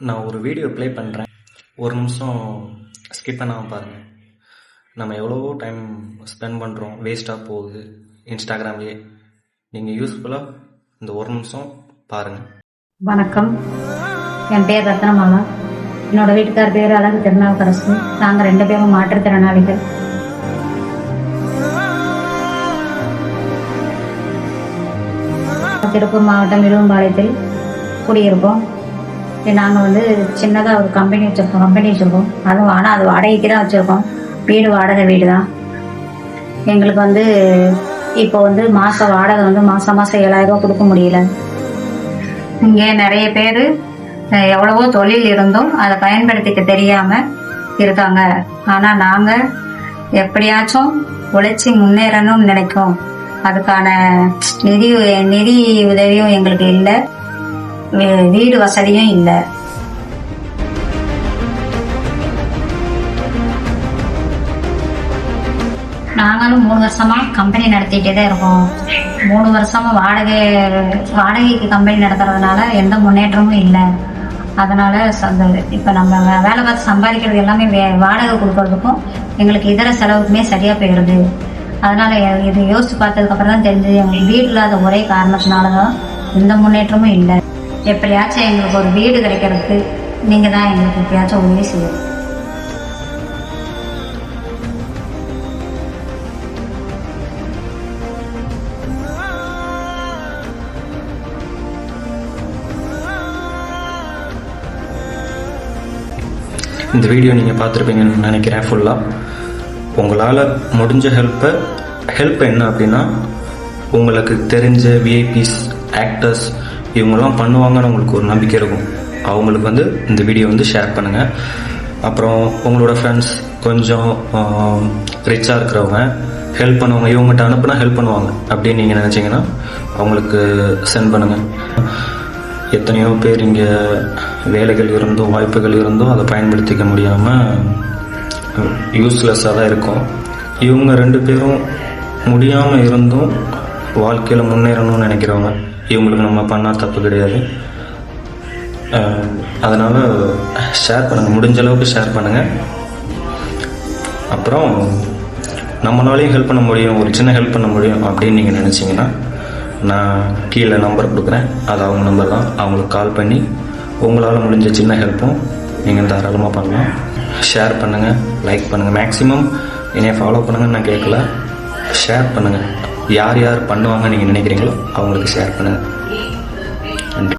நான் ஒரு video play பண்ணுறேன், ஒரு நிமிஷம் ஸ்கிப் பண்ணாமல் பாருங்கள். நம்ம எவ்வளவோ டைம் ஸ்பெண்ட் பண்ணுறோம், வேஸ்ட்டாக போகுது இன்ஸ்டாகிராம்லேயே. நீங்கள் யூஸ்ஃபுல்லாக இந்த ஒரு நிமிஷம் பாருங்கள். வணக்கம், என் பேர் ரத்னமாலா. என்னோட வீட்டுக்கார் பேர் அழகு திருநாவுக்கரசு. நாங்கள் 2 பேரும் மாற்றுத்திறனாளிகள். திருப்பூர் மாவட்டம் இலுவம்பாளையத்தில் குடியிருப்போம். நாங்கள் சின்னதாக ஒரு கம்பெனி வச்சுருக்கோம். அதுவும் ஆனால் அது வாடகைக்கு தான் வச்சுருக்கோம். வீடு வாடகை வீடு தான். எங்களுக்கு இப்போ மாதம் வாடகை மாதம் 7,000 ரூபா கொடுக்க முடியல. இங்கே நிறைய பேர் எவ்வளவோ தொழில் இருந்தும் அதை பயன்படுத்திக்க தெரியாமல் இருக்காங்க. ஆனால் நாங்கள் எப்படியாச்சும் உழைச்சி முன்னேறணும்னு நினைக்கோம். அதுக்கான நிதி உதவியும் எங்களுக்கு இல்லை, வீடு வசதியும் இல்லை. நாங்களும் 3 வருஷமா கம்பெனி நடத்திட்டே தான் இருக்கோம். 3 வருஷமா வாடகைக்கு கம்பெனி நடத்துறதுனால எந்த முன்னேற்றமும் இல்லை. அதனால இப்போ நம்ம வேலை பார்த்து சம்பாதிக்கிறது எல்லாமே வாடகை கொடுக்கறதுக்கும் எங்களுக்கு இதர செலவுக்குமே சரியா போயிடுது. அதனால இது யோசிச்சு பார்த்ததுக்கு அப்புறம் தான் தெரிஞ்சது, எங்களுக்கு வீடு இல்லாத ஒரே காரணத்தினாலதான் எந்த முன்னேற்றமும் இல்லை. எப்படியாச்சும் எங்களுக்கு ஒரு வீடு கிடைக்கிறதுக்கு நீங்க தான் எங்களுக்கு எப்படியாச்சும் உதவி செய்யும். இந்த வீடியோ நீங்கள் பார்த்துருப்பீங்கன்னு நினைக்கிறேன். ஃபுல்லாக உங்களால் முடிஞ்ச ஹெல்ப் என்ன அப்படின்னா, உங்களுக்கு தெரிஞ்ச விஐபிஸ், ஆக்டர்ஸ் இவங்கெல்லாம் பண்ணுவாங்கன்னு உங்களுக்கு ஒரு நம்பிக்கை இருக்கும். அவங்களுக்கு இந்த வீடியோ ஷேர் பண்ணுங்கள். அப்புறம் உங்களோட ஃப்ரெண்ட்ஸ் கொஞ்சம் ரிச்சாக இருக்கிறவங்க, ஹெல்ப் பண்ணுவாங்க, இவங்ககிட்ட அனுப்புனா ஹெல்ப் பண்ணுவாங்க அப்படின்னு நீங்கள் நினச்சிங்கன்னா அவங்களுக்கு சென்ட் பண்ணுங்கள். எத்தனையோ பேர் இங்கே வேலைகள் இருந்தும் வாய்ப்புகள் இருந்தும் அதை பயன்படுத்திக்க முடியாமல் யூஸ்லெஸ்ஸாக தான் இருக்கும். இவங்க 2 பேரும் முடியாமல் இருந்தும் வாழ்க்கையில் முன்னேறணும்னு நினைக்கிறவங்க. இவங்களுக்கு நம்ம பண்ணால் தப்பு கிடையாது. அதனால் ஷேர் பண்ணுங்கள், முடிஞ்ச அளவுக்கு ஷேர் பண்ணுங்கள். அப்புறம் நம்மளாலையும் ஹெல்ப் பண்ண முடியும், ஒரு சின்ன ஹெல்ப் பண்ண முடியும் அப்படின்னு நீங்கள் நினச்சிங்கன்னா நான் கீழே நம்பர் கொடுக்குறேன். அது அவங்க நம்பர் தான். அவங்களுக்கு கால் பண்ணி உங்களால் முடிஞ்ச சின்ன ஹெல்ப்பும் நீங்கள் தாராளமாக பண்ணலாம். ஷேர் பண்ணுங்கள், லைக் பண்ணுங்கள். மேக்ஸிமம் என்னைய ஃபாலோ பண்ணுங்கன்னு நான் கேட்கல, ஷேர் பண்ணுங்கள். யார் பண்ணுவாங்கன்னு நீங்கள் நினைக்கிறீங்களோ அவங்களுக்கு ஷேர் பண்ணுங்கள்.